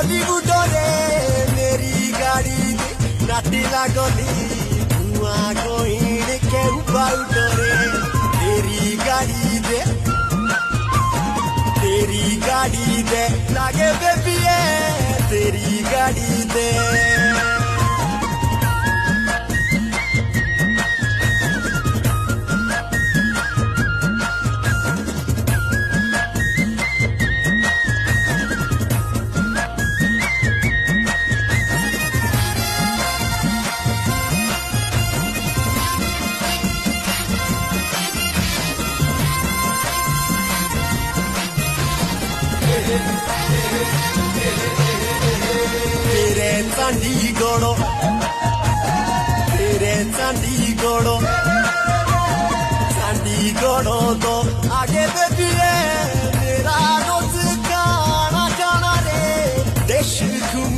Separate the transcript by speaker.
Speaker 1: बॉलीवुड रे मेरी गाड़ी दे नाटिला गली धुआं गोइण के बाउट रे तेरी गाड़ी दे लागे बेबी तेरी गाड़ी दे तेरे चंडीगढ़ तो